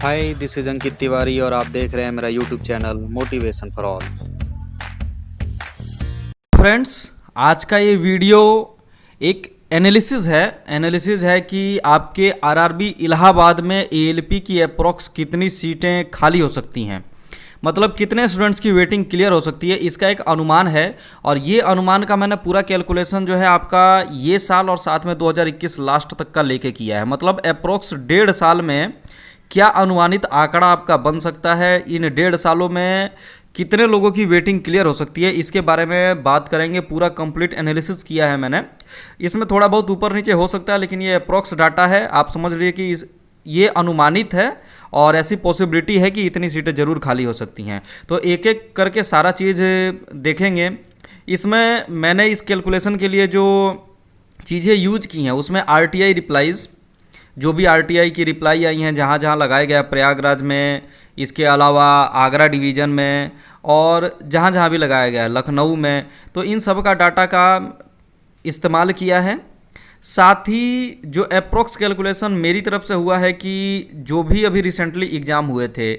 Hi, this is Ankit Tiwari और आप देख रहे हैं मेरा YouTube channel motivation for all. Friends, आज का ये वीडियो एक एनालिसिस है कि आपके आरआरबी इलाहाबाद में एएलपी की अप्रॉक्स कितनी सीटें खाली हो सकती हैं, मतलब कितने स्टूडेंट्स की वेटिंग क्लियर हो सकती है, इसका एक अनुमान है। और ये अनुमान का मैंने पूरा कैलकुलेशन जो है आपका ये साल और साथ में 2021 लास्ट तक का लेके किया है। मतलब अप्रॉक्स 1.5 साल में क्या अनुमानित आंकड़ा आपका बन सकता है, इन 1.5 सालों में कितने लोगों की वेटिंग क्लियर हो सकती है, इसके बारे में बात करेंगे। पूरा कंप्लीट एनालिसिस किया है मैंने। इसमें थोड़ा बहुत ऊपर नीचे हो सकता है, लेकिन ये अप्रॉक्स डाटा है। आप समझ लीजिए कि ये अनुमानित है और ऐसी पॉसिबिलिटी है कि इतनी सीटें ज़रूर खाली हो सकती हैं। तो एक एक करके सारा चीज़ देखेंगे। इसमें मैंने इस कैलकुलेशन के लिए जो चीज़ें यूज की हैं उसमें आरटीआई रिप्लाईज़, जो भी आरटीआई की रिप्लाई आई हैं जहाँ जहाँ लगाया गया, प्रयागराज में, इसके अलावा आगरा डिवीज़न में और जहाँ जहाँ भी लगाया गया है, लखनऊ में, तो इन सब का डाटा का इस्तेमाल किया है। साथ ही जो अप्रोक्स कैलकुलेशन मेरी तरफ से हुआ है कि जो भी अभी रिसेंटली एग्ज़ाम हुए थे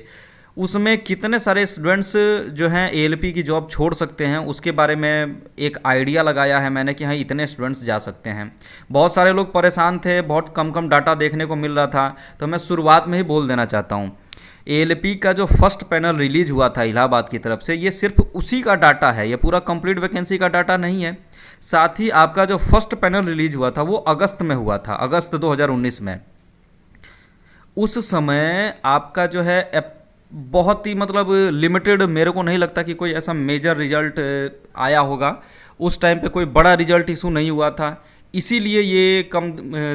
उसमें कितने सारे स्टूडेंट्स जो हैं एएलपी की जॉब छोड़ सकते हैं, उसके बारे में एक आइडिया लगाया है मैंने कि हाँ इतने स्टूडेंट्स जा सकते हैं। बहुत सारे लोग परेशान थे, बहुत कम कम डाटा देखने को मिल रहा था, तो मैं शुरुआत में ही बोल देना चाहता हूँ एएलपी का जो फर्स्ट पैनल रिलीज हुआ था इलाहाबाद की तरफ से, ये सिर्फ उसी का डाटा है, ये पूरा कंप्लीट वैकेंसी का डाटा नहीं है। साथ ही आपका जो फर्स्ट पैनल रिलीज हुआ था वो अगस्त में हुआ था, अगस्त 2019 में। उस समय आपका जो है बहुत ही मतलब लिमिटेड, मेरे को नहीं लगता कि कोई ऐसा मेजर रिजल्ट आया होगा। उस टाइम पे कोई बड़ा रिजल्ट इशू नहीं हुआ था, इसीलिए ये कम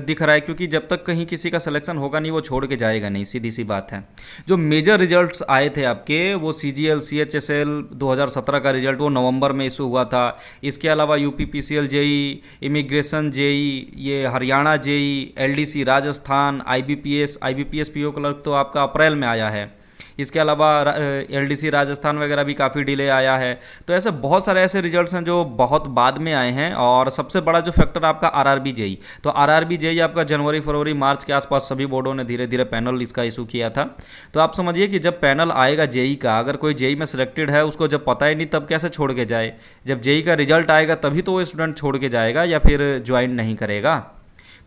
दिख रहा है, क्योंकि जब तक कहीं किसी का सिलेक्शन होगा नहीं वो छोड़ के जाएगा नहीं, सीधी सी बात है। जो मेजर रिजल्ट्स आए थे आपके वो सीजीएल सीएचएसएल 2017 का रिजल्ट वो नवंबर में इशू हुआ था। इसके अलावा UP PCL JE, immigration JE, ये Haryana JE, LDC Rajasthan, IBPS PO clerk तो आपका अप्रैल में आया है। इसके अलावा एलडीसी राजस्थान वगैरह भी काफ़ी डिले आया है। तो ऐसे बहुत सारे ऐसे रिजल्ट्स हैं जो बहुत बाद में आए हैं। और सबसे बड़ा जो फैक्टर आपका आरआरबी जेई, तो आरआरबी जेई आपका जनवरी फरवरी मार्च के आसपास सभी बोर्डों ने धीरे धीरे पैनल इसका इशू किया था। तो आप समझिए कि जब पैनल आएगा जेई का, अगर कोई जेई में सिलेक्टेड है उसको जब पता ही नहीं तब कैसे छोड़ के जाए। जब जेई का रिजल्ट आएगा तभी तो वो स्टूडेंट छोड़ के जाएगा या फिर ज्वाइन नहीं करेगा।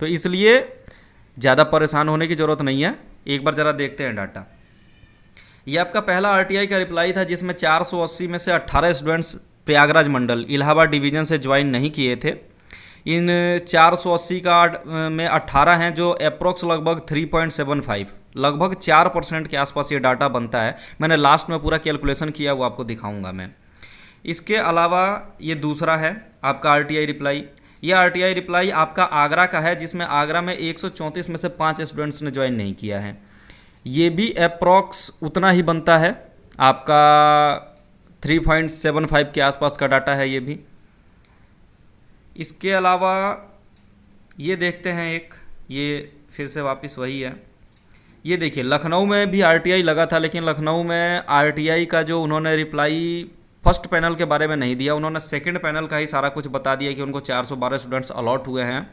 तो इसलिए ज़्यादा परेशान होने की ज़रूरत नहीं है। एक बार ज़रा देखते हैं डाटा। ये आपका पहला आरटीआई का रिप्लाई था जिसमें 480 में से 18 स्टूडेंट्स प्रयागराज मंडल इलाहाबाद डिवीज़न से ज्वाइन नहीं किए थे। इन 480 का में 18 हैं जो अप्रोक्स लगभग 3.75, लगभग 4% के आसपास ये डाटा बनता है। मैंने लास्ट में पूरा कैलकुलेशन किया, वो आपको दिखाऊंगा मैं। इसके अलावा ये दूसरा है आपका आरटीआई रिप्लाई। ये आरटीआई रिप्लाई आपका आगरा का है, जिसमें आगरा में 134 में से 5 स्टूडेंट्स ने ज्वाइन नहीं किया है। ये भी अप्रॉक्स उतना ही बनता है, आपका 3.75 के आसपास का डाटा है ये भी। इसके अलावा ये देखते हैं एक, ये फिर से वापस वही है। ये देखिए लखनऊ में भी आरटीआई लगा था, लेकिन लखनऊ में आरटीआई का जो उन्होंने रिप्लाई फर्स्ट पैनल के बारे में नहीं दिया, उन्होंने सेकंड पैनल का ही सारा कुछ बता दिया कि उनको 412 स्टूडेंट्स अलॉट हुए हैं।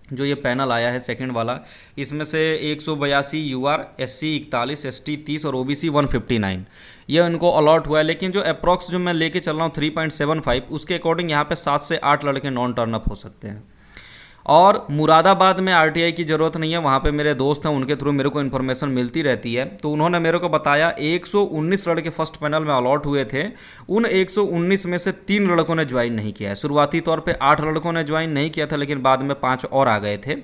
जो ये पैनल आया है सेकंड वाला, इसमें से 182 यूआर, एससी 41, एसटी 30 और ओबीसी 159 ये उनको अलॉट हुआ है। लेकिन जो अप्रॉक्स जो मैं लेके चल रहा हूँ 3.75, उसके अकॉर्डिंग यहाँ पे 7 से 8 लड़के नॉन टर्न अप हो सकते हैं। और मुरादाबाद में आरटीआई की ज़रूरत नहीं है, वहाँ पे मेरे दोस्त हैं, उनके थ्रू मेरे को इन्फॉर्मेशन मिलती रहती है। तो उन्होंने मेरे को बताया 119 लड़के फर्स्ट पैनल में अलॉट हुए थे। उन 119 में से 3 लड़कों ने ज्वाइन नहीं किया है। शुरुआती तौर पे 8 लड़कों ने ज्वाइन नहीं किया था, लेकिन बाद में 5 और आ गए थे।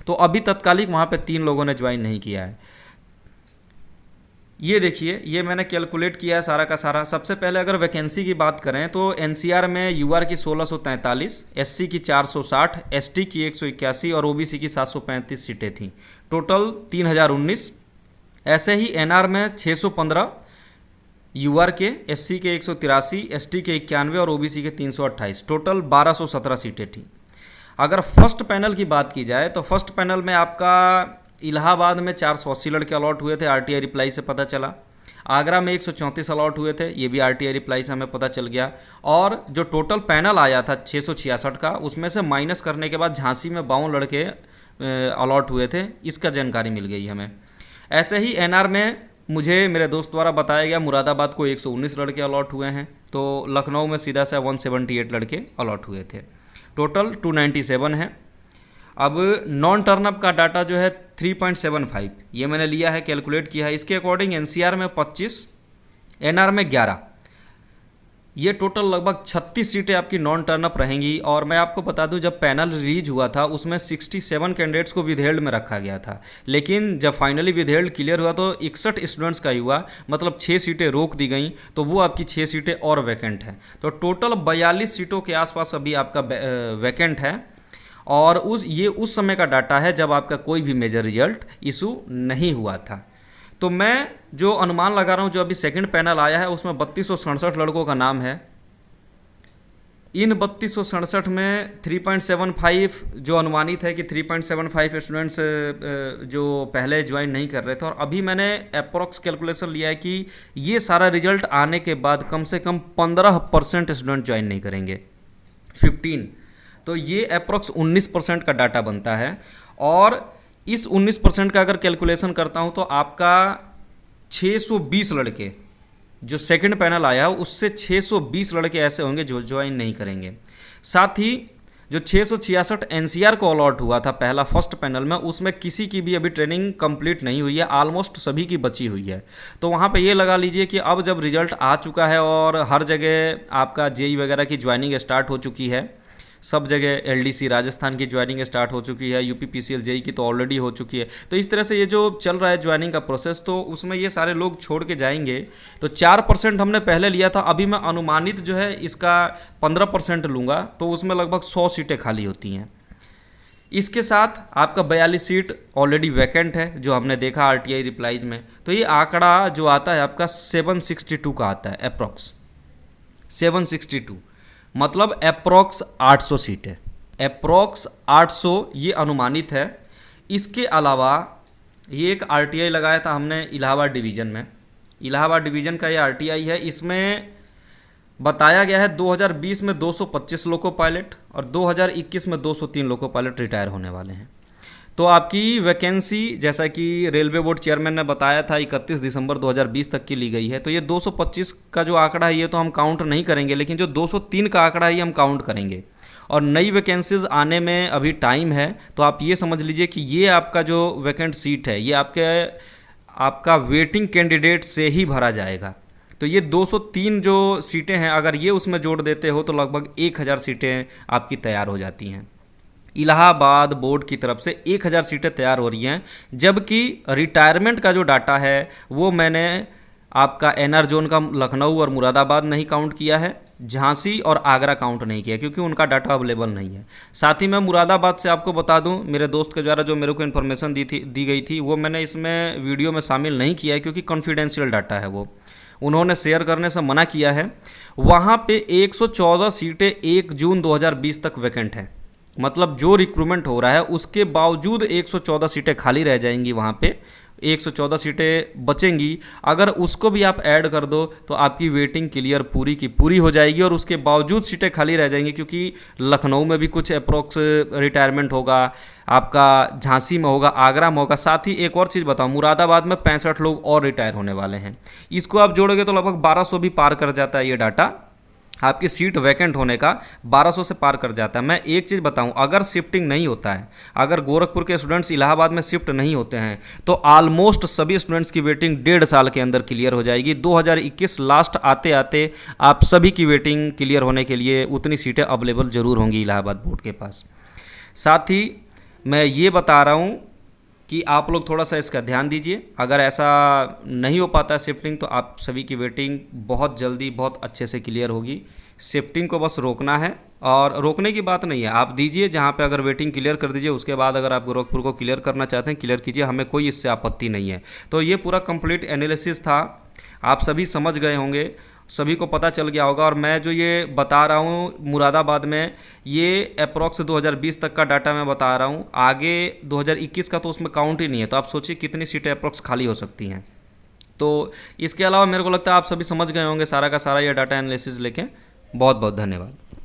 तो अभी तत्कालिक वहाँ पर 3 लोगों ने ज्वाइन नहीं किया है। ये देखिए, ये मैंने कैलकुलेट किया है सारा का सारा। सबसे पहले अगर वैकेंसी की बात करें तो एनसीआर में यूआर की 1643, एससी की 460, एसटी की 181 और ओबीसी की 735 सीटें थीं। टोटल 3019। ऐसे ही एनआर में 615, यूआर के, एससी के 183, एसटी के 91 और ओबीसी के 328, टोटल 1217 सीटें थीं। अगर फर्स्ट पैनल की बात की जाए तो फर्स्ट पैनल में आपका इलाहाबाद में 480 लड़के अलॉट हुए थे, आरटीआई रिप्लाई से पता चला। आगरा में 134 अलॉट हुए थे, ये भी आरटीआई रिप्लाई से हमें पता चल गया। और जो टोटल पैनल आया था 666 का, उसमें से माइनस करने के बाद झांसी में 52 लड़के अलॉट हुए थे, इसका जानकारी मिल गई हमें। ऐसे ही एनआर में मुझे मेरे दोस्त द्वारा बताया गया मुरादाबाद को 119 लड़के अलॉट हुए हैं, तो लखनऊ में सीधा सा 178 लड़के अलॉट हुए थे। टोटल 297 है। अब नॉन टर्नअप का डाटा जो है 3.75, ये मैंने लिया है, कैलकुलेट किया है। इसके अकॉर्डिंग एनसीआर में 25, एनआर में 11, ये टोटल लगभग 36 सीटें आपकी नॉन टर्नअप रहेंगी। और मैं आपको बता दूं, जब पैनल रिलीज हुआ था उसमें 67 कैंडिडेट्स को विदहेल्ड में रखा गया था, लेकिन जब फाइनली विदहेल्ड क्लियर हुआ तो 61 स्टूडेंट्स का ही हुआ, मतलब 6 सीटें रोक दी गई, तो वो आपकी 6 सीटें और वैकेंट हैं। तो टोटल 42 सीटों के आसपास अभी आपका वैकेंट है। और उस समय का डाटा है जब आपका कोई भी मेजर रिजल्ट इशू नहीं हुआ था। तो मैं जो अनुमान लगा रहा हूँ, जो अभी सेकंड पैनल आया है उसमें 3267 लड़कों का नाम है। इन 3267 में 3.75 जो अनुमानित है कि 3.75 स्टूडेंट्स जो पहले ज्वाइन नहीं कर रहे थे, और अभी मैंने अप्रॉक्स कैलकुलेशन लिया है कि ये सारा रिजल्ट आने के बाद कम से कम 15% स्टूडेंट ज्वाइन नहीं करेंगे, 15। तो ये अप्रॉक्स 19% का डाटा बनता है। और इस 19% का अगर कैलकुलेशन करता हूँ तो आपका 620 लड़के, जो सेकंड पैनल आया है उससे 620 लड़के ऐसे होंगे जो ज्वाइन नहीं करेंगे। साथ ही जो 666 एनसीआर को अलॉट हुआ था पहला फर्स्ट पैनल में, उसमें किसी की भी अभी ट्रेनिंग कंप्लीट नहीं हुई है, ऑलमोस्ट सभी की बची हुई है। तो वहाँ पे ये लगा लीजिए कि अब जब रिजल्ट आ चुका है और हर जगह आपका जेई वगैरह की ज्वाइनिंग स्टार्ट हो चुकी है, सब जगह एलडीसी राजस्थान की ज्वाइनिंग स्टार्ट हो चुकी है, यूपी पीसीएल जेई की तो ऑलरेडी हो चुकी है। तो इस तरह से ये जो चल रहा है ज्वाइनिंग का प्रोसेस, तो उसमें ये सारे लोग छोड़ के जाएंगे। तो 4% हमने पहले लिया था, अभी मैं अनुमानित जो है इसका 15% लूँगा, तो उसमें लगभग 100 सीटें खाली होती हैं। इसके साथ आपका 42 सीट ऑलरेडी वैकेंट है, जो हमने देखा आरटीआई रिप्लाईज में। तो ये आंकड़ा जो आता है आपका 762 का आता है, अप्रॉक्स 762, मतलब अप्रॉक्स 800 सीटें, अप्रॉक्स 800 ये अनुमानित है। इसके अलावा ये एक आरटीआई लगाया था हमने इलाहाबाद डिवीज़न में, इलाहाबाद डिवीज़न का ये आरटीआई है। इसमें बताया गया है 2020 में 225 लोको पायलट और 2021 में 203 लोको पायलट रिटायर होने वाले हैं। तो आपकी वैकेंसी, जैसा कि रेलवे बोर्ड चेयरमैन ने बताया था, 31 दिसंबर 2020 तक की ली गई है। तो ये 225 का जो आंकड़ा है ये तो हम काउंट नहीं करेंगे, लेकिन जो 203 का आंकड़ा है ये हम काउंट करेंगे। और नई वैकेंसीज आने में अभी टाइम है, तो आप ये समझ लीजिए कि ये आपका जो वैकेंट सीट है ये आपका वेटिंग कैंडिडेट से ही भरा जाएगा। तो ये 203 जो सीटें हैं, अगर ये उसमें जोड़ देते हो तो लगभग 1000 सीटें आपकी तैयार हो जाती हैं। इलाहाबाद बोर्ड की तरफ से 1000 सीटें तैयार हो रही हैं, जबकि रिटायरमेंट का जो डाटा है वो मैंने आपका एनआर जोन का लखनऊ और मुरादाबाद नहीं काउंट किया है, झांसी और आगरा काउंट नहीं किया, क्योंकि उनका डाटा अवेलेबल नहीं है। साथ ही मैं मुरादाबाद से आपको बता दूं, मेरे दोस्त के द्वारा जो मेरे को इन्फॉर्मेशन दी गई थी वो मैंने इसमें वीडियो में शामिल नहीं किया है, क्योंकि कॉन्फिडेंशियल डाटा है, वो उन्होंने शेयर करने से मना किया है। वहाँ पे 114 सीटें 1 जून 2020 तक वैकेंट हैं, मतलब जो रिक्रूटमेंट हो रहा है उसके बावजूद 114 सीटें खाली रह जाएंगी, वहाँ पे 114 सीटें बचेंगी। अगर उसको भी आप ऐड कर दो तो आपकी वेटिंग क्लियर पूरी की पूरी हो जाएगी, और उसके बावजूद सीटें खाली रह जाएंगी, क्योंकि लखनऊ में भी कुछ अप्रोक्स रिटायरमेंट होगा, आपका झांसी में होगा, आगरा में होगा। साथ ही एक और चीज़ बताऊँ, मुरादाबाद में 65 लोग और रिटायर होने वाले हैं। इसको आप जोड़ोगे तो लगभग 1200 भी पार कर जाता है ये डाटा, आपकी सीट वैकेंट होने का 1200 से पार कर जाता है। मैं एक चीज़ बताऊं, अगर शिफ्टिंग नहीं होता है, अगर गोरखपुर के स्टूडेंट्स इलाहाबाद में शिफ्ट नहीं होते हैं, तो ऑलमोस्ट सभी स्टूडेंट्स की वेटिंग 1.5 साल के अंदर क्लियर हो जाएगी। 2021 लास्ट आते आते आप सभी की वेटिंग क्लियर होने के लिए उतनी सीटें अवेलेबल ज़रूर होंगी इलाहाबाद बोर्ड के पास। साथ ही मैं ये बता रहा हूँ कि आप लोग थोड़ा सा इसका ध्यान दीजिए। अगर ऐसा नहीं हो पाता है शिफ्टिंग, तो आप सभी की वेटिंग बहुत जल्दी बहुत अच्छे से क्लियर होगी। शिफ्टिंग को बस रोकना है, और रोकने की बात नहीं है, आप दीजिए जहाँ पे अगर वेटिंग क्लियर कर दीजिए, उसके बाद अगर आप गोरखपुर को क्लियर करना चाहते हैं क्लियर कीजिए, हमें कोई इससे आपत्ति नहीं है। तो ये पूरा कंप्लीट एनालिसिस था, आप सभी समझ गए होंगे, सभी को पता चल गया होगा। और मैं जो ये बता रहा हूँ मुरादाबाद में, ये अप्रॉक्स 2020 तक का डाटा मैं बता रहा हूँ, आगे 2021 का तो उसमें काउंट ही नहीं है। तो आप सोचिए कितनी सीटें अप्रॉक्स खाली हो सकती हैं। तो इसके अलावा मेरे को लगता है आप सभी समझ गए होंगे सारा का सारा ये डाटा एनालिसिस लेके। बहुत बहुत धन्यवाद।